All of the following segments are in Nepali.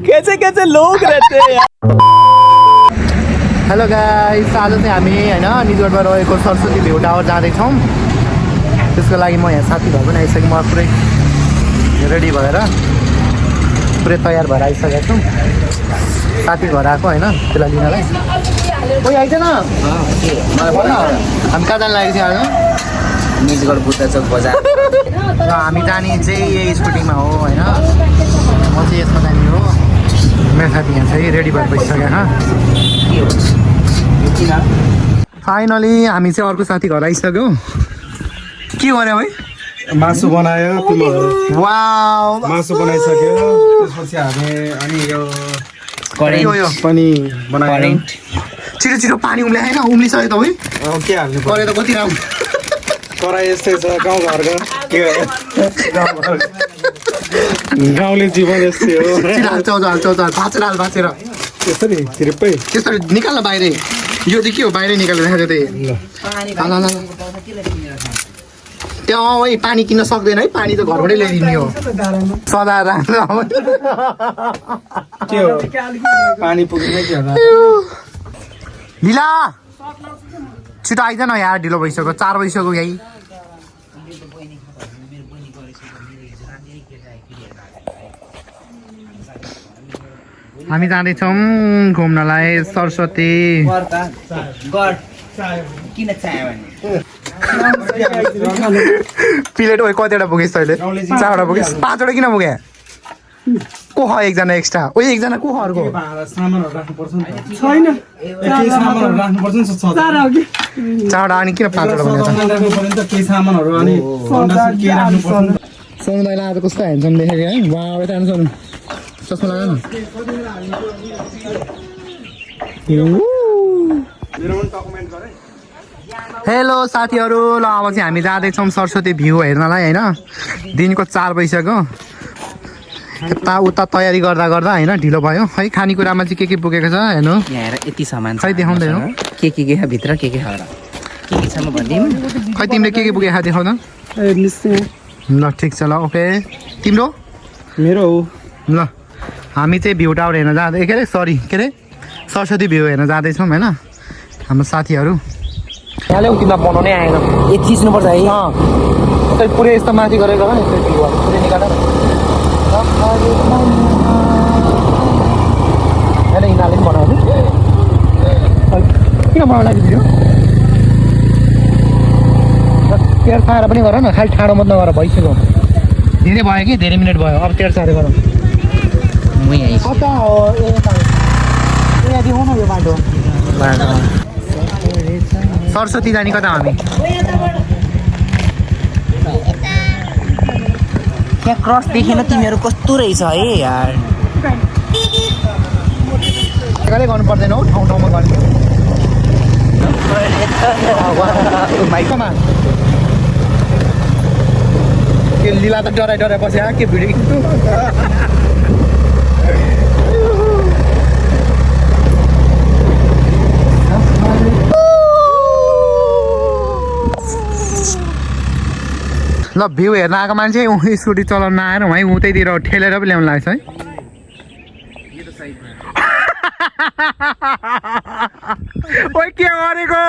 कैसे कैसे लोग रहते हैं यार। हेलो गाइस, आज चाहिँ हामी हैन निजगढमा रहेको सरस्वती भ्यू टावर जाँदैछौँ। त्यसको लागि म यहाँ साथीभाइ पनि आइसकेँ। म पुरै रेडी भएर पुरै तयार भएर आइसकेको छु। साथी घर आएको हैन, त्यसलाई लिनलाई। कोही आइदैन? हामी कहाँ जानु लागेको थियो आज? निजगढ बुद्ध चोक बजार। र हामी जाने चाहिँ यही स्कुटीमा हो हैन। म चाहिँ यसमा जाने हो। मेरो साथी यहाँ चाहिँ रेडी भएर बसिसक्यो। फाइनली हामी चाहिँ अर्को साथी घर आइसक्यो। के गर्यो है? मासु बनायो तिमीहरू। वाउ, मासु बनाइसक्यो। त्यसपछि हामी अनि यो पनि बनायो। छिटो छिटो पानी उम्ल्याएन? उम्लिसक्यो तपाईँ? के हाल्नु परे त कति राम्रो। कराई यस्तै छ गाउँघरको। के गाउँले जीवन यस्तै हो। हाल्छ भाँचेर त्यसरी थिर्पै त्यसरी निकाल्न बाहिरै। यो चाहिँ के हो? बाहिरै निकालेर राखेको त्यही। त्यहाँ है पानी किन्न सक्दैन है। पानी त घरबाटै ल्याइदिने हो। सदा राख्नु के हो? पानी पुग्ने के होला? लीला छिटो आइज न यार, ढिलो भइसक्यो। 4 बजिसक्यो यही। हामी जाँदैछौँ घुम्नलाई सरस्वती। प्लेट ओ कतिवटा पुगेस् तैँले? 4वटा पुगेस्? 5वटा किन पुगे? को ह एकजना एक्स्ट्रा? ओ एकजना को ह अर्को? सामानहरू राख्नुपर्छ नि त। छैन। केही सामानहरू राख्नुपर्छ नि त। 4वटा अनि किन 5वटा भने त? राख्नुपर्छ नि त केही सामानहरू अनि के राख्नुपर्छ नि त। सोनु दाइलाई आज कस्तो ह्यान्डसम देखेको है? वाउ, यता हेर्नु सोनु। चस्मा लगा न। हेलो साथीहरू, ल अब चाहिँ हामी जाँदैछौँ सरस्वती भ्यू हेर्नलाई हैन। दिनको 4 बजिसक्यो। यताउता तयारी गर्दा गर्दा हैन ढिलो भयो है। खानेकुरामा चाहिँ के पुगेको छ हेर्नु। यहाँ हेर यति सामान खै देखाउँदै हो। के भित्र के छ र? के छ म भन्दिम। खै तिमीले के पुगेको देखाउ न। ल ठिक छ, ल ओके। तिम्रो? मेरो हो। ल हामी चाहिँ भ्यू टावर हेर्न जाँदै के अरे सरस्वती भ्यू हेर्न जाँदैछौँ होइन। हाम्रो साथीहरू यहाँले तिमीलाई बनाउनै आएन। ए थिच्नुपर्छ है। त्यही पुरै यस्तो माथि गरेको हो। पुरै निकालेर यिनीहरूले पनि बनायो नि। किन बनाउनु लागि भिडियो? तेल खाएर पनि गर न, खालि ठाडो मात्रै नगर। भइसक्यो, धेरै भयो कि, धेरै मिनट भयो। अब तेल सारे गरौँ। कता हो? यहाँ देखाउँ न यो बाटो। सरस्वती जाने कता हामी? त्यहाँ क्रस देखेन तिमीहरू? कस्तो रहेछ है यार। एक्लै गर्नु पर्दैन हौ, ठाउँ ठाउँमा गर्ने। भाइकोमा के लीला त डराइ बस्यो के भिडियो। ल भ्यू हेर्न आएको मान्छे स्कुटी चलाउन आएर है उतैतिर ठेलेर पो ल्याउनु लाग्छ है। ओइ के गरेको?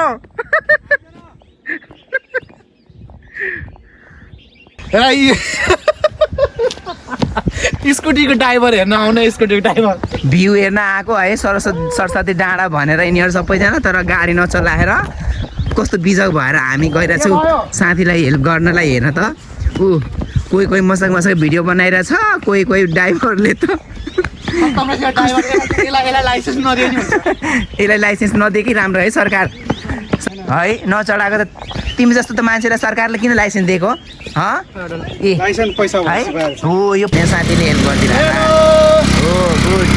स्कुटीको ड्राइभर हेर्न आउने। स्कुटीको ड्राइभर भ्यू हेर्न आएको है सरस्वती डाँडा भनेर यिनीहरू सबैजना। तर गाडी नचलाएर कस्तो बिजक भएर हामी गइरहेछौँ साथीलाई हेल्प गर्नलाई। हेर्न त कोही मसँग भिडियो बनाइरहेछ, कोही ड्राइभरले त यसलाई लाइसेन्स नदिएकै राम्रो है सरकार है। नचढाएको त तिमी जस्तो त मान्छेलाई सरकारले किन लाइसेन्स दिएको? हो यो साथीले हेल्प गरिदिरहेको। हो गुड।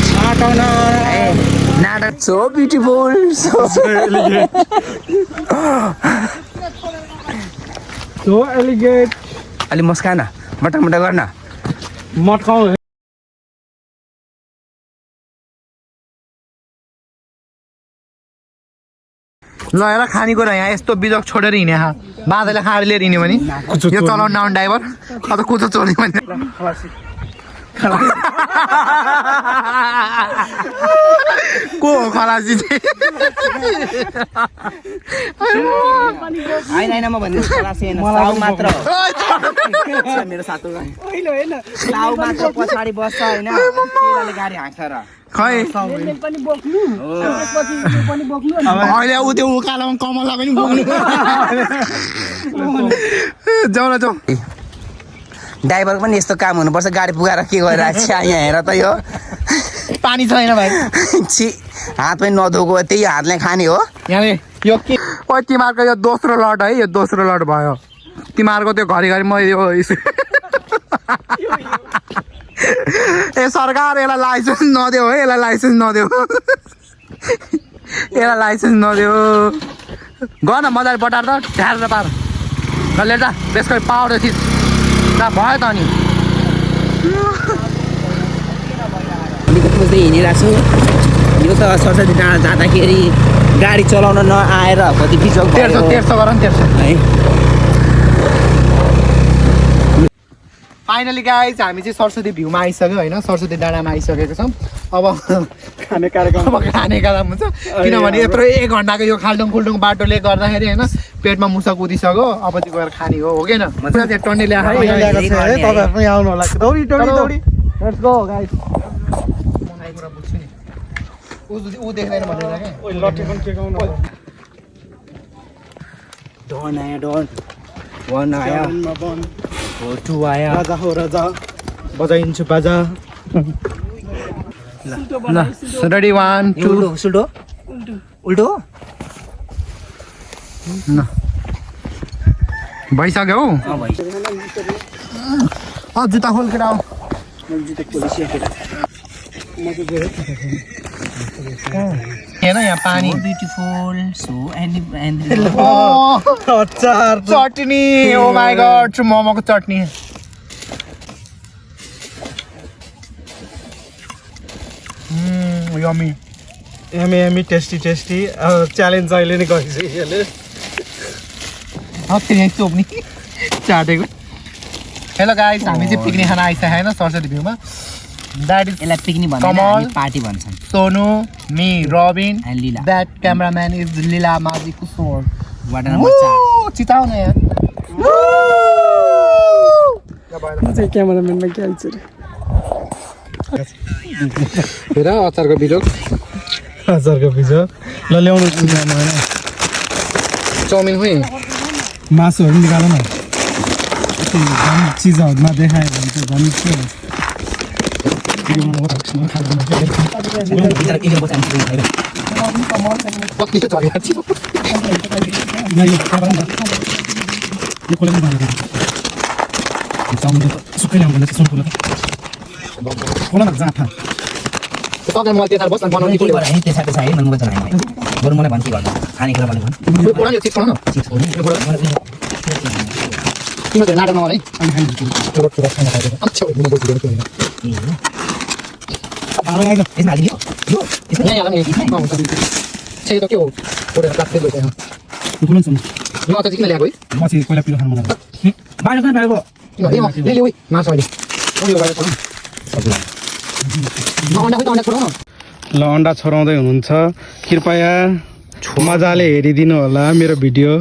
नाटक सो ब्युटिफुल, सो एलिगेट। अलि मस्का न, मटमट गर्न। मटकाउ। ल हेर खानेकुरा यहाँ यस्तो बिजक छोडेर हिँडे बाँधेले खाँड लिएर हिँड्यो भने यो चलाउनु नआउने ड्राइभर अथवा कुचो चोर्ने भने को हो खलासी चाहिँ होइन म भन्दै खलासी होइन साउ मात्र हो मेरो साथी साउ मात्र पछाडि बस्छ होइन केटाले गाडी हाँक्छ र खै अहिले उ त्यो उकालोमा कमला पनि बोक्नु जाउँ न जाउँ ड्राइभरको पनि यस्तो काम हुनुपर्छ गाडी पुगाएर के गरिरहेको छ यहाँ हेर त यो पानी छैन भाइ छि हात पनि नधोको त्यही हातले खाने हो यहाँले यो के ओ तिमीहरूको यो दोस्रो लट है यो दोस्रो लट भयो तिमीहरूको त्यो घरिघरि म यो ए सरकार यसलाई लाइसेन्स नदेऊ है यसलाई लाइसेन्स नदेऊ यसलाई लाइसेन्स नदेऊ ग न मजाले बटार त ढ्याएर पार ल जा त्यसको पावर थिच भयो त अनि अलिकति खोज्दै हिँडिरहेको छु यो त सरस्वती डाँडा जाँदाखेरि गाडी चलाउन नआएर कति बिचक 1300 गर नि 1300 है फाइनली गाइज हामी चाहिँ सरस्वती भ्यूमा आइसक्यो होइन सरस्वती डाँडामा आइसकेको छौँ अब खाने कार्यक्रम हुन्छ किनभने यत्रो 1 घन्टाको यो खाल्डुङ खुल्डुङ बाटोले गर्दाखेरि होइन पेटमा मुसा कुदिसक्यो अब चाहिँ गएर खाने हो कि न टन्ने ल्याएको तपाईँहरू पनि आउनु होला दौडी लेट्स गो गाइज मलाई कुरा बुझ्छु नि ऊ देख्दैन भनेर क्या डन आयो डन वन आयो फोटो आयो राजा हो राजा बजाइन्छु बाजा ल रेडी 1 2 उल्टो उल्टो ल भइसक्यो हौ जुत्ता खोल केटा हेर यहाँ पानी beautiful so and chutney oh my god मोमोको चटनी यम्मी एमी टेस्टी च्यालेन्ज अहिले नै गरिसक्यो यहीँ चोप्नी चाटेको हेलो गाइस हामी चाहिँ पिकनिक खान आइसकेको होइन सरस्वती भ्यूमा द्याट इज यसलाई पिकनिक कमल भन्छ पार्टी भन्छन् सोनु मी Rabin And Lila. That cameraman is Lila Majhi कुशोर वार्ड नम्बर 4 चिताउ न यार चाहिँ क्यामेराम्यानमा के आइन्छ हेर अचारको बिजोक हजारको बिजो ल ल्याउनु होइन चाउमिन खोइ मासुहरू पनि निकाल न झन् चिजहरूमा देखायो भने चाहिँ झन् के कति चाहिँ चलेको थियो सुकै ल्याउनु सुनकुलो खोला न जाँथा तपाईँ मलाई त्यता बस्न बनाउने के भएर है त्यसै है मन बच्चा हैन बरु मलाई भन्छ गर्दा खानेकुरा भने भन् पुरा यो चिज खानु किन त नाटक नगरे अच्छा म बोल्छु यसमा हालिदियो यो यसमा यहाँ नि चाहिँ त के हो पुरा काट्दै गयो यहाँ कुकुलन छ म त किन ल्याएको है म चाहिँ पहिला पिरो खानु मन बाहिर पनि बाहिर ले ओइ माछ अहिले उयो गरेर छोडौँ अन्डा छोडौँ न ल अन्डा छोराउँदै हुनुहुन्छ कृपया मजाले हेरिदिनु होला मेरो भिडियो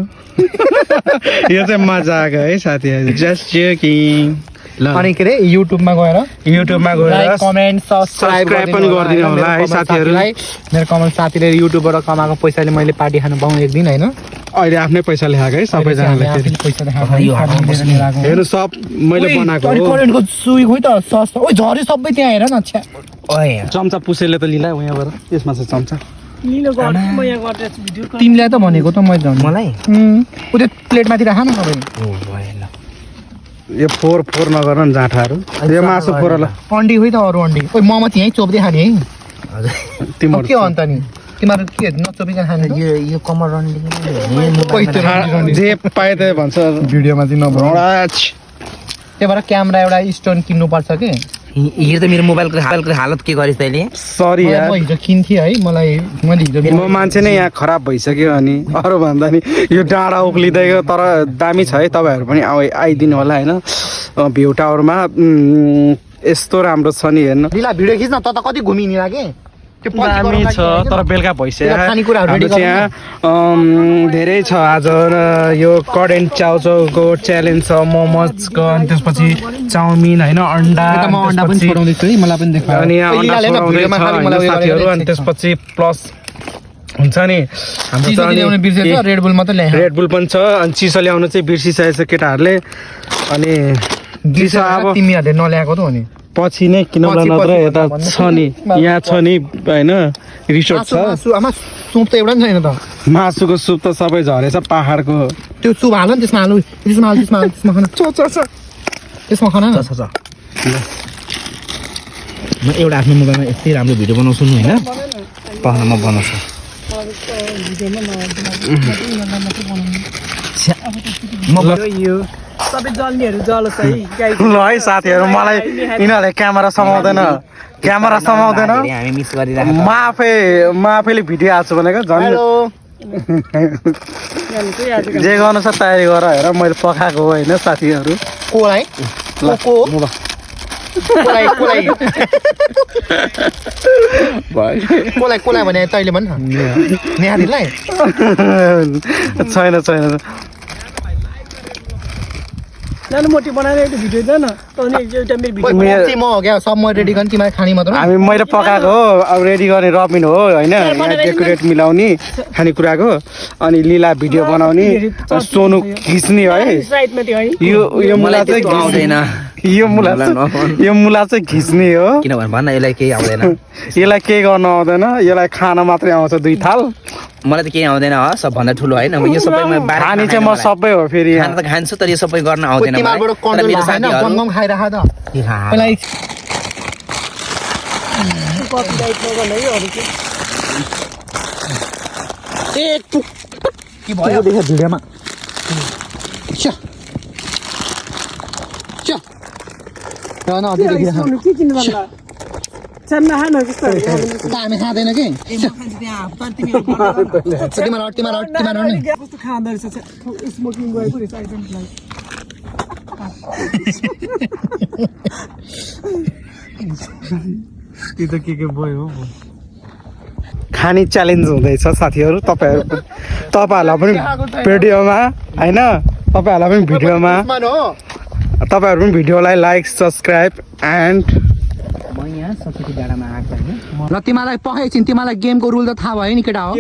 यो चाहिँ मजा आएको है साथीहरू जस्ट जोकिङ ल अनि के अरे युट्युबमा गएर कमेन्ट सब्सक्राइब पनि गरिदिनु होला है साथीहरू मेरो कमल साथीले युट्युबबाट कमाएको पैसाले मैले पार्टी खानु पाउँ एक दिन होइन अहिले आफ्नै पैसा ल्याएको है सबैजनाले हेर्नु सब मैले बनाएको हो करेन्टको सुई खोइ त सस ओइ झरे सबै त्यहाँ हेर न छ्या ओए चम्चा पुसेले त लिला यहाँबाट यसमा चाहिँ चम्चा तिमीलाई त भनेको त मैले मलाई उ त्यो प्लेटमाथि राख न तपाईँ ओ भएन यो फोर नगर न जाँठाहरू यो मासु फोर ल अन्डी खोइ त अरू अन्डी ओइ ममा चाहिँ चोप्दै खाने है हजुर अब के हो अन्त नि तिमीहरू के नचोपिकन खाने यो कमर रन्डी जे पाए त्यही भन्छ भिडियोमा चाहिँ नभएर रडाच। त्यही भएर क्यामेरा एउटा स्टोन किन्नुपर्छ कि हेर त मेरो मोबाइलको हालत के गरिस् तैँले सरी यार म हिजो किन्थेँ है मैले हिजो म मान्छे नै यहाँ खराब भइसक्यो अनि अरू भन्दा नि यो डाँडा उक्लिँदै गयो तर दामी छ है तपाईँहरू पनि आइदिनु होला होइन भ्यू टावरमा यस्तो राम्रो छ नि हेर्नु लिला भिडियो खिच्न त कति घुमिनिला के त्यो पछि दामी गरौँ छ लागि तर बेलुका भइसक्यो बेलुका खानेकुराहरू हाम्रो ready चाहिँ यहाँ धेरै छ आज यो करेन्ट चाउचाउको च्यालेन्ज छ मोमोजको अनि त्यसपछि चाउमिन होइन अन्डा यता म अन्डा पनि त्यसपछि- छोडाउँदैछु है मलाई पनि देखाऊ अनि यहाँ अन्डा लिलाले न छोडाउँदै भिडियोमा छ खालि होइन मलाई उयो साथीहरू गरेर अनि देखाउँछ। त्यसपछि प्लस हुन्छ नि हाम्रो चिसो चाहिँ ल्याउनु बिर्सेछ अनि रेड बुल मात्रै ल्याए रेड बुल पनि छ अनि चिसो ल्याउनु चाहिँ बिर्सिसकेको छ केटाहरूले अनि चिसो अब तिमीहरूले नल्याएको त हो नि पछि नै किनौला पछि- नत्र पछि यता भन्नु। छ नि यहाँ छ नि होइन रिसोर्ट छ मासु आमा सुप त एउटा पनि छैन त मासुको सुप त सबै झरेछ पाहाडको त्यो सुप हाल नि त्यसमा हाल्नु त्यसमा हाल त्यसमा खानु त्यसमा खाना न म एउटा आफ्नो मोबाइलमा यति राम्रो भिडियो बनाउँछु नि होइन पहल म बनाउँछु ल है साथीहरू मलाई यिनीहरूले क्यामेरा समाउँदैन हामी मिस गरिरहेको म आफैले भिडियो हाल्छु भनेको झन् हेलो जे गर्नु छ तयारी गर हेर मैले पकाएको हो होइन साथीहरू कोलाई को कोलाई कोलाई भने तैँले भन् न नेहारीलाई छैन मोटी बनाएर भिडियो देन एउटा मेरो भिडियो पम्ची म हो क्या सब म रेडी गर्ने तिमीलाई खाने मात्र हामी मैले पकाएको हो अब रेडी गर्ने रबिन हो होइन यहाँ डेकोरेट मिलाउने खानेकुराको अनि लीला भिडियो बनाउने सोनु खिच्ने है साइडमा त्यो है यो मुला मलाई त्यस्तो आउँदैन चाहिँ यो मुला चाहिँ खिच्ने हो किनभने भन्न यसलाई केही आउँदैन यसलाई केही गर्नु आउँदैन यसलाई खान मात्रै आउँछ 2 थाल मलाई त केही आउँदैन हो सबभन्दा ठुलो होइन यो सबै खाने चाहिँ म सबै हो फेरि खाना त खान्छु तर यो सबै गर्न आउँदैन मलाई। तिमीहरूबाट तर मेरो कन्ट्रोल भएन साथीहरू गम खाइराख त ए हा, पहिला कपिराइट नगर्नु है अरू चाहिँ के भयो देखा भिडियोमा न अझै देखिरहेको सोनु के किन्नु भन्दा चान्ना खान जस्तो हामी खाँदैन कि तिमीहरू कस्तो खाँदो रहेछ स्मोकिङ गएको रहेछ आइटमलाई खाने च्यालेन्ज हुँदैछ साथीहरू तपाईँहरूलाई पनि भिडियोमा होइन तपाईँहरूलाई पनि भिडियोमा तपाईँहरू पनि भिडियोलाई लाइक सब्सक्राइब एन्ड म यहाँ सरस्वती डाँडामा आएको होइन ल तिमीलाई पखाइछिन् तिमीलाई गेमको रुल त थाहा भयो नि केटा हो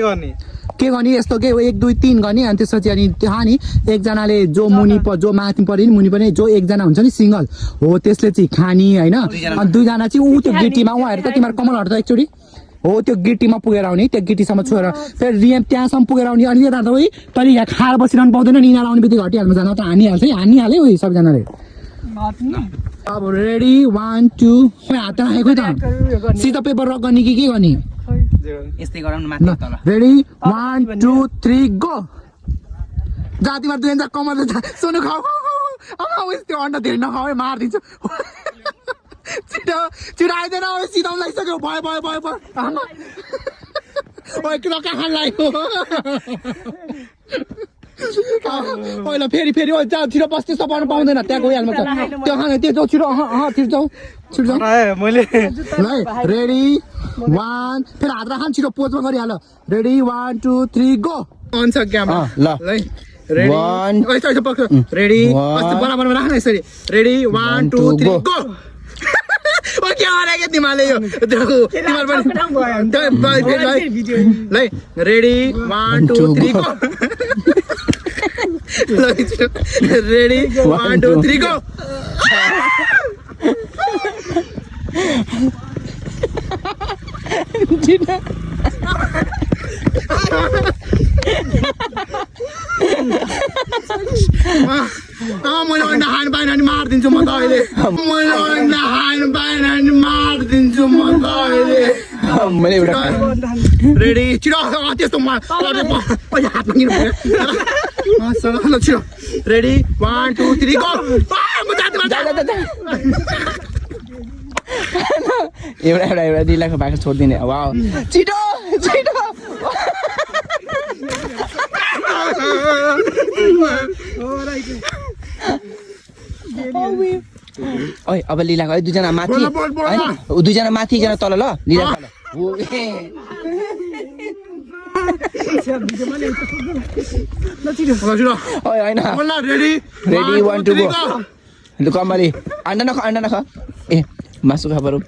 के गर्ने यस्तो के 1 2 3 गर्ने अनि त्यसपछि अनि थाहा नि एकजनाले जो मुनि जो माथि पऱ्यो नि मुनि पनि जो एकजना हुन्छ नि सिङ्गल हो त्यसले चाहिँ खाने होइन अनि 2 जना चाहिँ ऊ त्यो गिटीमा उहाँहरू त तिमीहरू कमलहरू त एकचोटि हो त्यो गिटीमा पुगेर आउने त्यो गिटीसम्म छोएर फेरि रिएम त्यहाँसम्म पुगेर आउने अनि यता त उही तैँले यहाँ खाएर बसिरहनु पाउँदैन नि यिनीहरू आउने बित्तिकै हटिहाल्नु जान त हानिहाल्छ है हानिहाल्यो उयो सबजनाले अब रेडी 1 2 खोइ हात राखेको त सिधो पेपर रक गर्ने कि के गर्ने यस्तै गराउनु माथि तल रेडी 1 2 3 गो जातिमा 2000 कमाउँदै सोनु खाऊ त्यो अन्डा धेरै नखाऊ है मारिदिन्छु छिटो आइदिएन सिधा लागिसक्यो भयो ओइ किन कहाँ लाग्यो पहिला फेरि ओ जा छिटो बस्ती सपाउनु पाउँदैन त्यहाँ गइहाल्नु त त्यो खाने त्यो जाऊ छिटो छिटो जाऊ मैले ल रेडी 1 फेरि हात राख छिटो पोजमा गरिहाल रेडी 1 2 3 गो अन छ क्यामेरा ल रेडी 1 यस्तो पक्क रेडी कस्तो बराबरमा राख्न यसरी रेडी 1 2 3 गो ओ के हारेको तिमीले यो तिमीहरु पनि ल रेडी 1 2 3 गो रेडी 1 2 3 गो मैले अन्डा खानु पाएन भने मारिदिन्छु म त अहिले मैले अन्डा खानु पाएन भने मारिदिन्छु म त अहिले मैले एउटा रेडी छिटो त्यस्तो हात छिटो रेडी 1 2 3 गो एउटा डिलाको भाग छोडिदिने वाउ छिटो छिटो ओइ अब लीलाको है दुईजना माथि हैन दुईजना माथि एकजना तल ल लीला तल ओइ हैन रेडी 1 2 गो लु कमली अंडा नख ए मासु खा बरु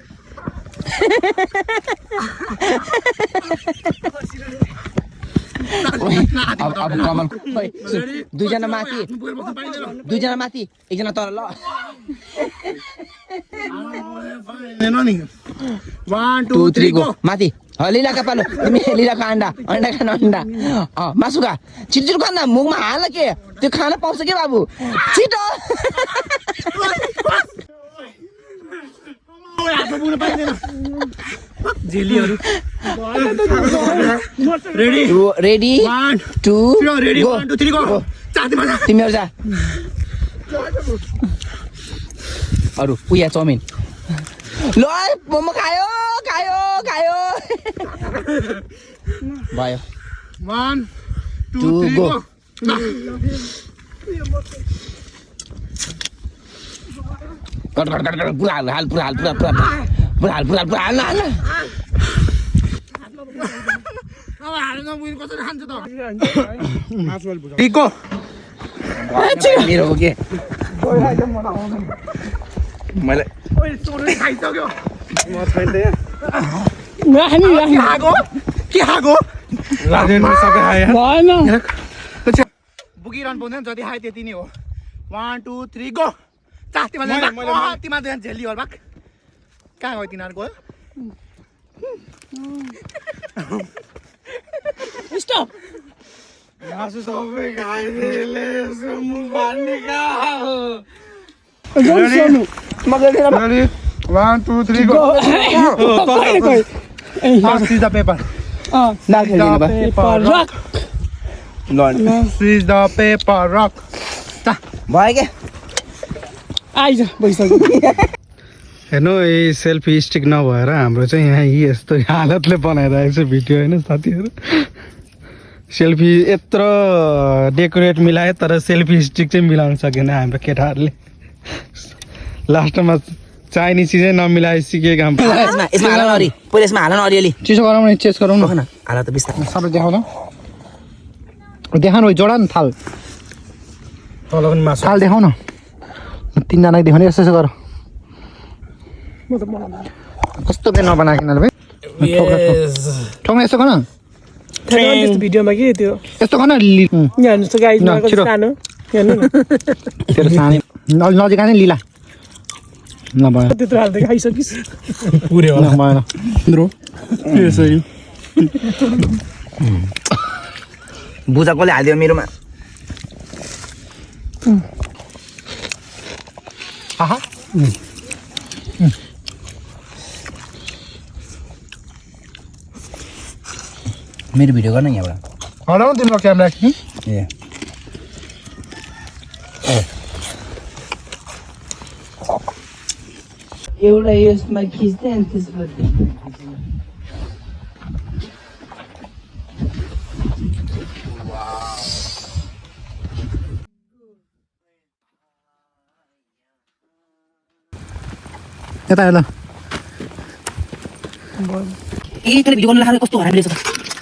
अब कमल ओइ दुईजना माथि एकजना तल ल 1 2 3 गो माथि लीलाका पालो तिमी लीलाको अंडा खान अंडा मासु खा छिटो खान मुखमा हाल के त्यो खान पाउँछ के बाबु छिटो जेलीहरु रेडी 1 2 रेडी 1 2 3 गो तिमीहरु जा अरु उया चाउमिन ल मोमो खायो भयो 1 2 3 गो पुरा हाल अब हाल्न बुझ्नु कसरी खान्छ त टिको मेरो हो के मैले ओइ चोरले खाइसक्यो म छैन यहाँ के खाको राजेन सबै खाए भएन बुगिरहनु पाउँदैन जति खायो त्यति नै हो 1 2 3 गो तिमीमा झेली हो बाक कहाँ गयो तिनीहरूको स्टप मासु सबै खाइदिएले मुख बार्ने का Ready? 1 2 3 go. Seize the paper. Seize the paper rock. भयो के आइज भइसक्यो हेर्नु यही सेल्फी स्टिक नभएर हाम्रो चाहिँ यहाँ यस्तो हालतले बनाइरहेको छ भिडियो होइन साथीहरू सेल्फी यत्रो डेकोरेट मिलायो तर सेल्फी स्टिक चाहिँ मिलाउन सकेन हाम्रो केटाहरूले लास्टमा चाहिने चिजै नमिलाए सिकेको यसमा हाल न अरि पहिले यसमा हाल न अलिअलि चिसो गरौँ न चेस गरौँ न हाल त बिस्तारै सबै देखाउन देखाउनु जोडा न थाल तल पनि मासु थाल देखाउन तिनजनाको देखाउने यस्तो यस्तो गर कस्तो के नबनाएको भाइ ठोक्न यस्तो गर्न भिडियोमा के त्यो यस्तो गर्न यहाँ हेर्नु त गाइज सानो हेर्नु न तेरो सानो नजिक आने लिला नभए त्यत्रो हाल्दै खाइसकिस् पुऱ्यो होला भएन यसरी बुझा कसले हालिदियो मेरोमा आहा मेरो भिडियो गर्न यहाँबाट हराउनु तिम्रो क्यामेरा ए एउटा यसमा खिच्दै अनि त्यसपछि यता हेर ल ए तेरो भिडियो गर्न लाग्यो कस्तो हराइरहेछ त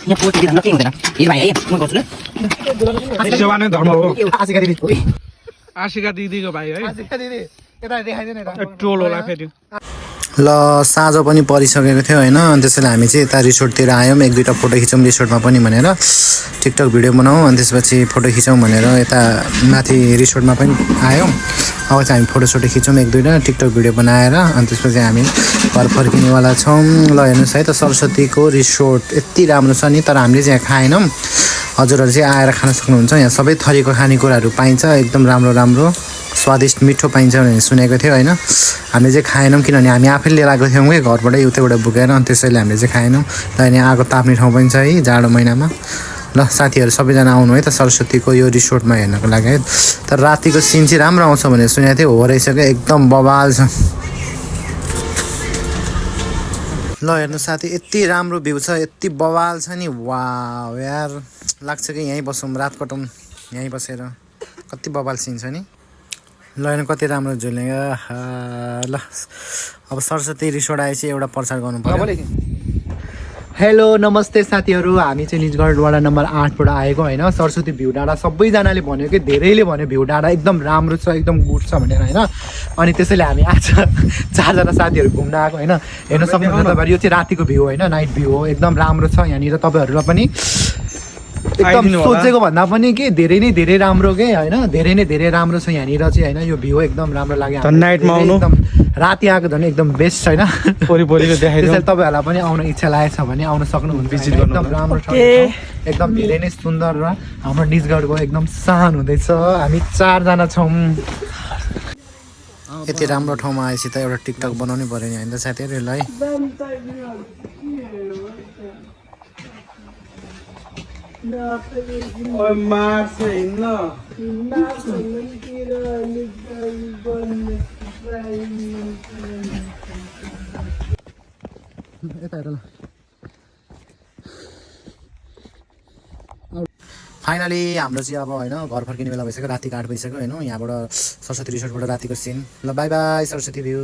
यहाँ पोस्ट दिनु के हुँदैन ए भाइ है म गर्छु ल सेवा नै धर्म हो आशिका दिदी आशिका दिदीको भाइ है आशिका दिदी यता देखाइदिनु यता ट्रोल होला फेरि ल साँझ पनि परिसकेको थियो होइन अनि त्यसैले हामी चाहिँ यता रिसोर्टतिर आयौँ एक दुईवटा फोटो खिचौँ रिसोर्टमा पनि भनेर टिकटक भिडियो बनाऊँ अनि त्यसपछि फोटो खिचौँ भनेर यता माथि रिसोर्टमा पनि आयौँ अब चाहिँ हामी फोटोसोटो खिचौँ एक दुईवटा टिकटक भिडियो बनाएर अनि त्यसपछि हामी घर फर्किनेवाला छौँ ल हेर्नुहोस् है त सरस्वतीको रिसोर्ट यति राम्रो छ नि तर हामीले चाहिँ यहाँ खाएनौँ हजुरहरू चाहिँ आएर खान सक्नुहुन्छ यहाँ सबै थरीको खानेकुराहरू पाइन्छ एकदम राम्रो राम्रो स्वादिष्ट मिठो पाइन्छ भनेर सुनेको थियो होइन हामीले चाहिँ खाएनौँ किनभने हामी आफैले लिएर आएको थियौँ कि घरबाटै उतैबाट बोकेर अनि त्यसैले हामीले चाहिँ खाएनौँ ल यहाँ आगो ताप्ने ठाउँ पनि छ है जाडो महिनामा ल साथीहरू सबैजना आउनु है त सरस्वतीको यो रिसोर्टमा हेर्नको लागि है तर रातिको सिन चाहिँ राम्रो आउँछ भनेर सुनेको थियो हो रहेछ क्या एकदम बवाल छ ल हेर्नु साथी यति राम्रो भ्यू छ यति बवाल छ नि वाउ यार लाग्छ कि यहीँ बसौँ रात कटौँ यहीँ बसेर कति बवाल सिन छ नि ल हेर्नु कति राम्रो झुले ल अब सरस्वती रिसोर्ट आएपछि एउटा प्रचार गर्नु पर्यो हेलो नमस्ते साथीहरू हामी चाहिँ निजगढ वडा नम्बर 8 बाट आएको होइन सरस्वती भ्यू डाँडा सबैजनाले भन्यो कि धेरैले भन्यो भ्यू डाँडा एकदम राम्रो छ एकदम गुड छ भनेर होइन अनि त्यसैले हामी आज 4जना साथीहरू घुम्न आएको होइन हेर्न सक्नुहुन्छ तपाईँहरू यो चाहिँ रातिको भ्यू होइन नाइट भ्यू हो एकदम राम्रो छ यहाँनिर तपाईँहरूलाई पनि एकदम सोचेको भन्दा पनि के धेरै नै धेरै राम्रो के होइन धेरै नै धेरै राम्रो छ यहाँनिर चाहिँ होइन यो भ्यू एकदम राम्रो लाग्यो नाइटमा आउनु एकदम राति आएको झन् एकदम बेस्ट छैन वरिपरिको देखाइदिउँ त्यसैले तपाईँहरूलाई पनि आउन इच्छा लागेको छ भने आउन सक्नुहुन्छ Visit होइन? गर्नु एकदम राम्रो छ एकदम धेरै नै सुन्दर र हाम्रो निजगढको एकदम शान हुँदैछ हामी 4जना छौँ यति राम्रो ठाउँमा आएपछि त एउटा टिकटक बनाउनै पर्यो नि होइन त साथीहरू है फाइनली हाम्रो चाहिँ अब होइन घर फर्किने बेला भइसक्यो रातिको 8 बजिसक्यो होइन यहाँबाट सरस्वती रिसोर्टबाट रातिको सिन ल बाई बाई सरस्वती भ्यू